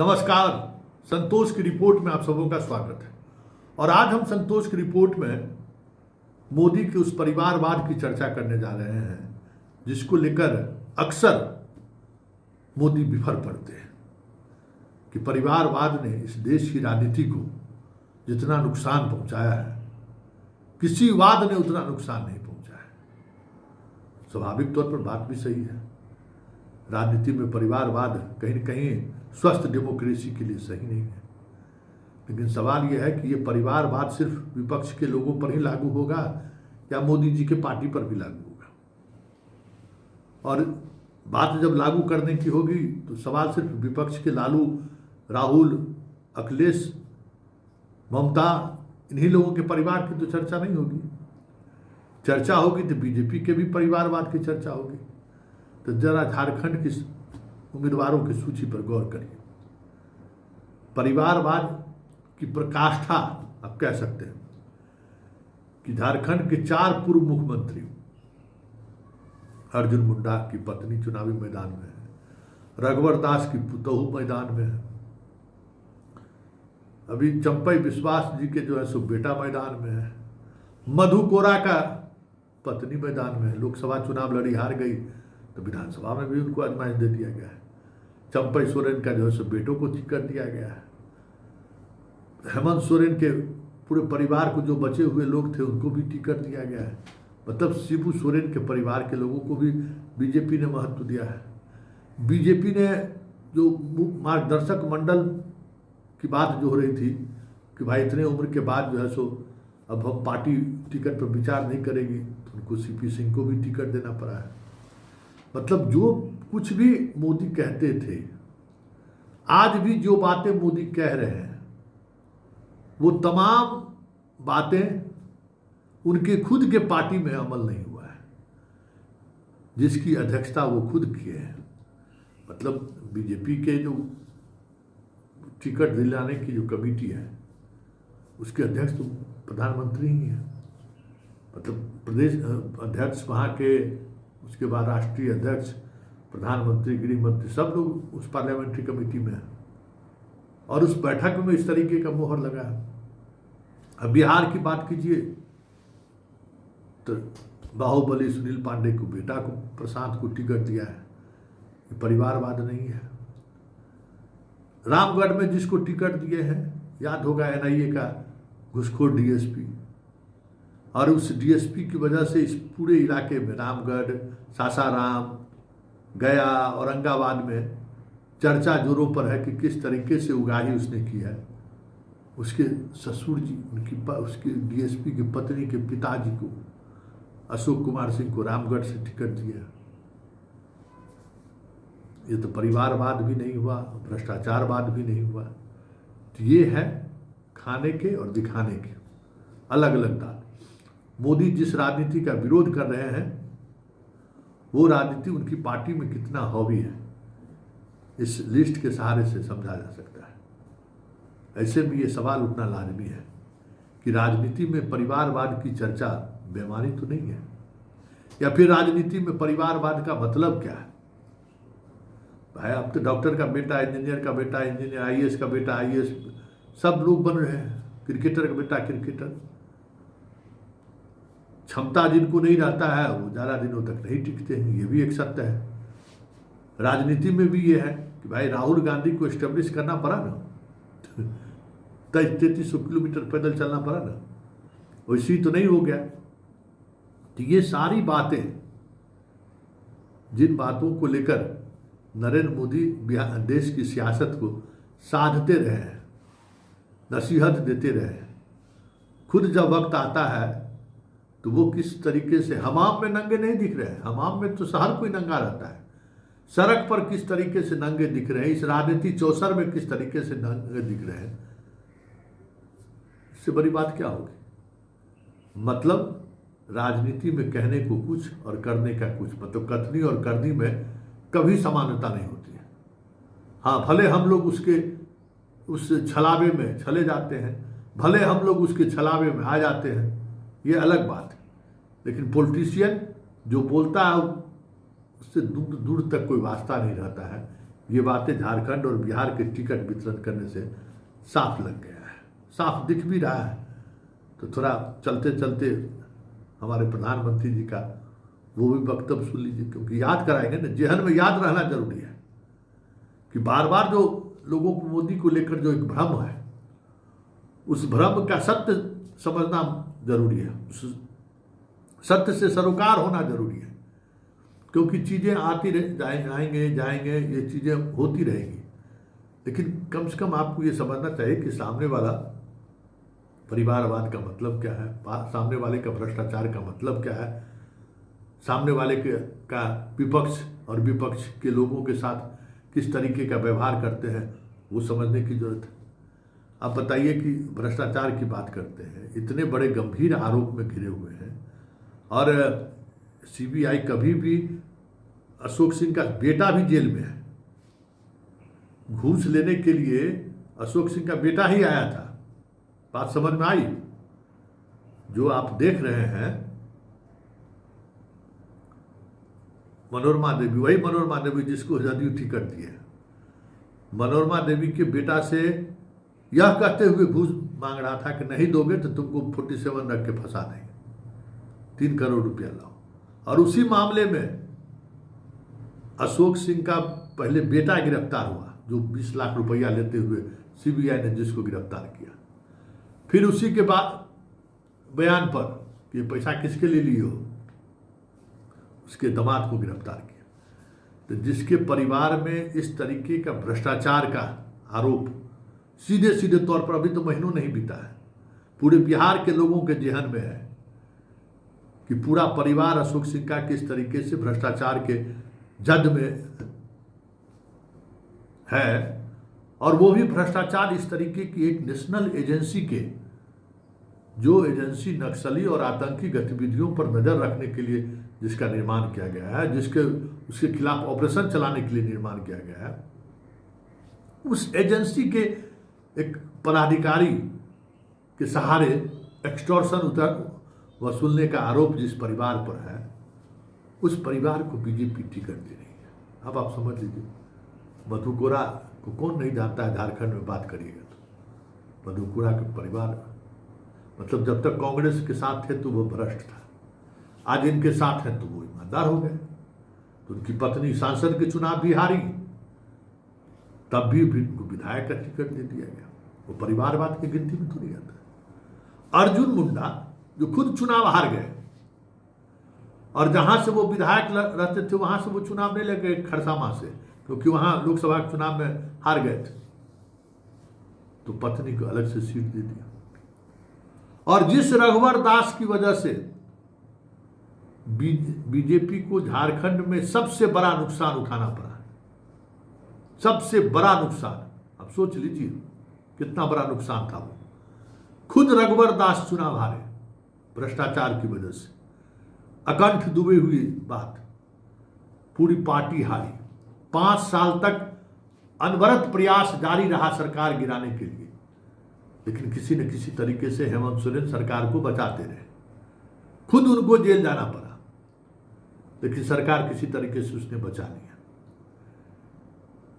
नमस्कार। संतोष की रिपोर्ट में आप सबों का स्वागत है। और आज हम संतोष की रिपोर्ट में मोदी के उस परिवारवाद की चर्चा करने जा रहे हैं जिसको लेकर अक्सर मोदी विफल पड़ते हैं कि परिवारवाद ने इस देश की राजनीति को जितना नुकसान पहुंचाया है किसी वाद ने उतना नुकसान नहीं पहुंचाया है। स्वाभाविक तौर पर बात भी सही है, राजनीति में परिवारवाद कहीं न कहीं स्वस्थ डेमोक्रेसी के लिए सही नहीं है। लेकिन सवाल यह है कि ये परिवारवाद सिर्फ विपक्ष के लोगों पर ही लागू होगा या मोदी जी के पार्टी पर भी लागू होगा। और बात जब लागू करने की होगी तो सवाल सिर्फ विपक्ष के लालू, राहुल, अखिलेश, ममता, इन्हीं लोगों के परिवार की तो चर्चा नहीं होगी। चर्चा होगी तो बीजेपी के भी परिवारवाद की चर्चा होगी। तो जरा झारखंड की उम्मीदवारों की सूची पर गौर करिए। परिवारवाद की प्रकाष्ठा आप कह सकते हैं कि झारखंड के 4 पूर्व मुख्यमंत्री, अर्जुन मुंडा की पत्नी चुनावी मैदान में है, रघुवर दास की पुतोहू मैदान में है, अभी चंपई विश्वास जी के जो है सो बेटा मैदान में है, मधु कोरा का पत्नी मैदान में है। लोकसभा चुनाव लड़ी हार गई तो विधानसभा में भी उनको आजमाइश दे दिया गया है। चंपई सोरेन का जो है सो बेटों को टिकट दिया गया है। हेमंत सोरेन के पूरे परिवार को जो बचे हुए लोग थे उनको भी टिकट दिया गया है। मतलब शिबू सोरेन के परिवार के लोगों को भी बीजेपी ने महत्व दिया है। बीजेपी ने जो मार्गदर्शक मंडल की बात जो हो रही थी कि भाई इतने उम्र के बाद जो है सो अब हम पार्टी टिकट पर विचार नहीं करेगी, तो उनको सीपी सिंह को भी टिकट देना पड़ा है। मतलब जो कुछ भी मोदी कहते थे, आज भी जो बातें मोदी कह रहे हैं वो तमाम बातें उनके खुद के पार्टी में अमल नहीं हुआ है, जिसकी अध्यक्षता वो खुद किए हैं। मतलब बीजेपी के जो टिकट दिलाने की जो कमेटी है उसके अध्यक्ष तो प्रधानमंत्री ही हैं। मतलब प्रदेश अध्यक्ष वहाँ के, उसके बाद राष्ट्रीय अध्यक्ष, प्रधानमंत्री, गृह मंत्री, सब लोग उस पार्लियामेंट्री कमेटी में हैं। और उस बैठक में इस तरीके का मोहर लगा है। अब बिहार की बात कीजिए तो बाहुबली सुनील पांडे को बेटा को, प्रशांत को टिकट दिया है। ये परिवारवाद नहीं है। रामगढ़ में जिसको टिकट दिए हैं, याद होगा एनआईए का घुसखोर डीएसपी, और उस डीएसपी की वजह से इस पूरे इलाके में रामगढ़, सासाराम, गया, औरंगाबाद में चर्चा जोरों पर है कि किस तरीके से उगाही उसने की है। उसके ससुर जी, उसके डीएसपी की पत्नी के पिताजी को, अशोक कुमार सिंह को रामगढ़ से टिकट दिया। ये तो परिवारवाद भी नहीं हुआ, भ्रष्टाचारवाद भी नहीं हुआ। तो ये है खाने के और दिखाने के अलग अलग दाल। मोदी जिस राजनीति का विरोध कर रहे हैं वो राजनीति उनकी पार्टी में कितना हावी है, इस लिस्ट के सहारे से समझा जा सकता है। ऐसे में ये सवाल उठना लाजमी है कि राजनीति में परिवारवाद की चर्चा बेमानी तो नहीं है, या फिर राजनीति में परिवारवाद का मतलब क्या है। भाई अब तो डॉक्टर का बेटा इंजीनियर का बेटा इंजीनियर, आईएएस का बेटा आईएएस, सब लोग बन रहे हैं। क्रिकेटर का बेटा क्रिकेटर। क्षमता जिनको नहीं रहता है वो ज़्यादा दिनों तक नहीं टिकते हैं, ये भी एक सत्य है। राजनीति में भी ये है कि भाई राहुल गांधी को एस्टेब्लिश करना पड़ा ना, 3300 किलोमीटर पैदल चलना पड़ा ना, वैसे ही तो नहीं हो गया। तो ये सारी बातें, जिन बातों को लेकर नरेंद्र मोदी देश की सियासत को साधते रहे हैं, नसीहत देते रहे हैं, खुद जब वक्त आता है तो वो किस तरीके से हमाम में नंगे नहीं दिख रहे हैं। हमाम में तो हर कोई नंगा रहता है। सड़क पर किस तरीके से नंगे दिख रहे हैं, इस राजनीति चौसर में किस तरीके से नंगे दिख रहे हैं, इससे बड़ी बात क्या होगी। मतलब राजनीति में कहने को कुछ और करने का कुछ, मतलब कथनी और करनी में कभी समानता नहीं होती है। हाँ, भले हम लोग उस छलावे में चले जाते हैं, भले हम लोग उसके छलावे में आ जाते हैं, ये अलग बात है। लेकिन पॉलिटिशियन जो बोलता है उससे दूर दूर तक कोई वास्ता नहीं रहता है। ये बातें झारखंड और बिहार के टिकट वितरण करने से साफ लग गया है, साफ दिख भी रहा है। तो थोड़ा चलते चलते हमारे प्रधानमंत्री जी का वो भी वक्तव्य सुन लीजिए, क्योंकि याद कराएंगे ना, जेहन में याद रहना जरूरी है कि बार बार जो लोगों को मोदी को लेकर जो एक भ्रम है, उस भ्रम का सत्य समझना जरूरी है, उस सत्य से सरोकार होना जरूरी है। क्योंकि चीज़ें आती जाएंगे, ये चीज़ें होती रहेंगी, लेकिन कम से कम आपको ये समझना चाहिए कि सामने वाला परिवारवाद का मतलब क्या है, सामने वाले का भ्रष्टाचार का मतलब क्या है, सामने वाले का विपक्ष और विपक्ष के लोगों के साथ किस तरीके का व्यवहार करते हैं, वो समझने की जरूरत है। आप बताइए कि भ्रष्टाचार की बात करते हैं, इतने बड़े गंभीर आरोप में घिरे हुए हैं, और सीबीआई कभी भी, अशोक सिंह का बेटा भी जेल में है, घूस लेने के लिए अशोक सिंह का बेटा ही आया था। बात समझ में आई? जो आप देख रहे हैं मनोरमा देवी, वही मनोरमा देवी जिसको जदयू टिकट दिए, मनोरमा देवी के बेटा से यह कहते हुए घूस मांग रहा था कि नहीं दोगे तो तुमको 47 रख के फंसा देंगे, 3 करोड़ रुपया लाओ। और उसी मामले में अशोक सिंह का पहले बेटा गिरफ्तार हुआ, जो 20 लाख रुपया लेते हुए सीबीआई ने जिसको गिरफ्तार किया। फिर उसी के बाद बयान पर कि ये पैसा किसके लिए लिए हो, उसके दामाद को गिरफ्तार किया। तो जिसके परिवार में इस तरीके का भ्रष्टाचार का आरोप सीधे सीधे तौर पर, अभी तो महीनों नहीं बीता है, पूरे बिहार के लोगों के जेहन में है कि पूरा परिवार अशोक सिंह का किस तरीके से भ्रष्टाचार के जद में है, और वो भी भ्रष्टाचार इस तरीके की एक नेशनल एजेंसी के, जो एजेंसी नक्सली और आतंकी गतिविधियों पर नजर रखने के लिए जिसका निर्माण किया गया है, उसके खिलाफ ऑपरेशन चलाने के लिए निर्माण किया गया है, उस एजेंसी के एक पदाधिकारी के सहारे एक्सटॉर्शन वसूलने का आरोप जिस परिवार पर है, उस परिवार को बीजेपी टिकट दे रही है। अब आप समझ लीजिए, मधु कोरा को कौन नहीं जानता है, झारखंड में बात करिएगा तो मधु कोरा के परिवार, मतलब जब तक कांग्रेस के साथ थे तो वो भ्रष्ट था, आज इनके साथ हैं तो वो ईमानदार हो गए। तो उनकी पत्नी सांसद के चुनाव भी हारी, तब भी उनको विधायक का टिकट दे दिया गया, वो परिवारवाद की गिनती में थोड़ी आता है। अर्जुन मुंडा जो खुद चुनाव हार गए, और जहां से वो विधायक रहते थे वहां से वो चुनाव नहीं लगे खरसामा से, क्योंकि वहां लोकसभा के चुनाव में हार गए थे, तो पत्नी को अलग से सीट दे दिया। और जिस रघुवर दास की वजह से बीजेपी को झारखंड में सबसे बड़ा नुकसान उठाना पड़ा, सबसे बड़ा नुकसान, अब सोच लीजिए कितना बड़ा नुकसान था वो। खुद रघुवर दास चुनाव हारे भ्रष्टाचार की वजह से, अकंठ डूबे हुई बात, पूरी पार्टी हारी। 5 साल तक अनवरत प्रयास जारी रहा सरकार गिराने के लिए, लेकिन किसी न किसी तरीके से हेमंत सोरेन सरकार को बचाते रहे। खुद उनको जेल जाना पड़ा, लेकिन सरकार किसी तरीके से उसने बचा लिया।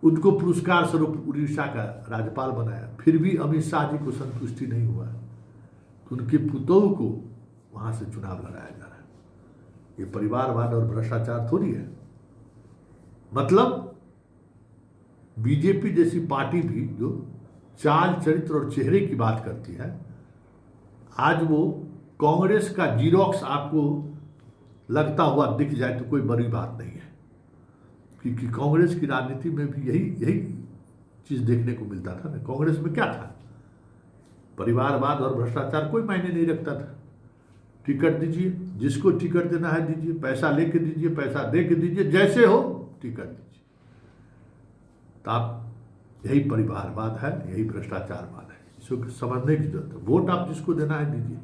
उनको पुरस्कार स्वरूप उड़ीसा का राज्यपाल बनाया, फिर भी अमित शाह जी को संतुष्टि नहीं हुआ तो उनके पुतोह को वहां से चुनाव लड़ाया जा रहा है। ये परिवारवाद और भ्रष्टाचार थोड़ी है। मतलब बीजेपी जैसी पार्टी भी जो चाल चरित्र और चेहरे की बात करती है, आज वो कांग्रेस का जीरोक्स आपको लगता हुआ दिख जाए तो कोई बड़ी बात नहीं है, क्योंकि कांग्रेस की राजनीति में भी यही चीज देखने को मिलता था ना। कांग्रेस में क्या था, परिवारवाद और भ्रष्टाचार कोई मायने नहीं रखता था। टिकट दीजिए, जिसको टिकट देना है दीजिए, पैसा लेके दीजिए, पैसा दे के दीजिए, जैसे हो टिकट दीजिए। तो आप, यही परिवारवाद है, यही भ्रष्टाचारवाद है, इसको समझने की जरूरत है। वोट आप जिसको देना है दीजिए,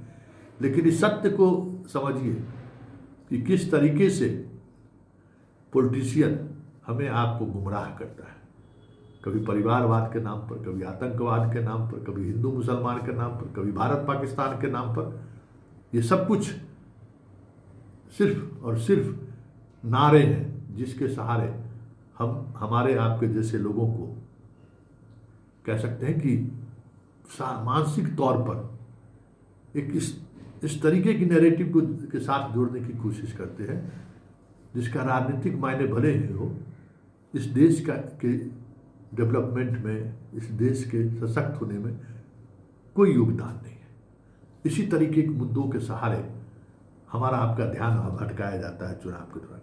लेकिन इस सत्य को समझिए कि किस तरीके से पॉलिटिशियन हमें आपको गुमराह करता है, कभी परिवारवाद के नाम पर, कभी आतंकवाद के नाम पर, कभी हिंदू मुसलमान के नाम पर, कभी भारत पाकिस्तान के नाम पर। ये सब कुछ सिर्फ और सिर्फ नारे हैं जिसके सहारे हम हमारे आपके जैसे लोगों को कह सकते हैं कि मानसिक तौर पर एक इस तरीके की नैरेटिव को के साथ जोड़ने की कोशिश करते हैं जिसका राजनीतिक मायने भले ही हो, इस देश के डेवलपमेंट में, इस देश के सशक्त होने में कोई योगदान नहीं है। इसी तरीके के मुद्दों के सहारे हमारा आपका ध्यान भटकाया जाता है चुनाव के दौरान।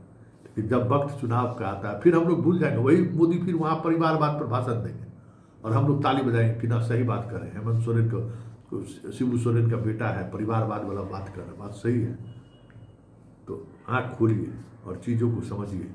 कि जब वक्त चुनाव का आता है फिर हम लोग भूल जाएंगे, वही मोदी फिर वहाँ परिवारवाद पर भाषण देंगे और हम लोग ताली बजाएंगे कि ना सही बात कर रहे हैं। हेमंत सोरेन को शिबू सोरेन का बेटा है, परिवारवाद वाला बात कर रहा है, बात सही है। तो आँख खोलिए और चीज़ों को समझिए।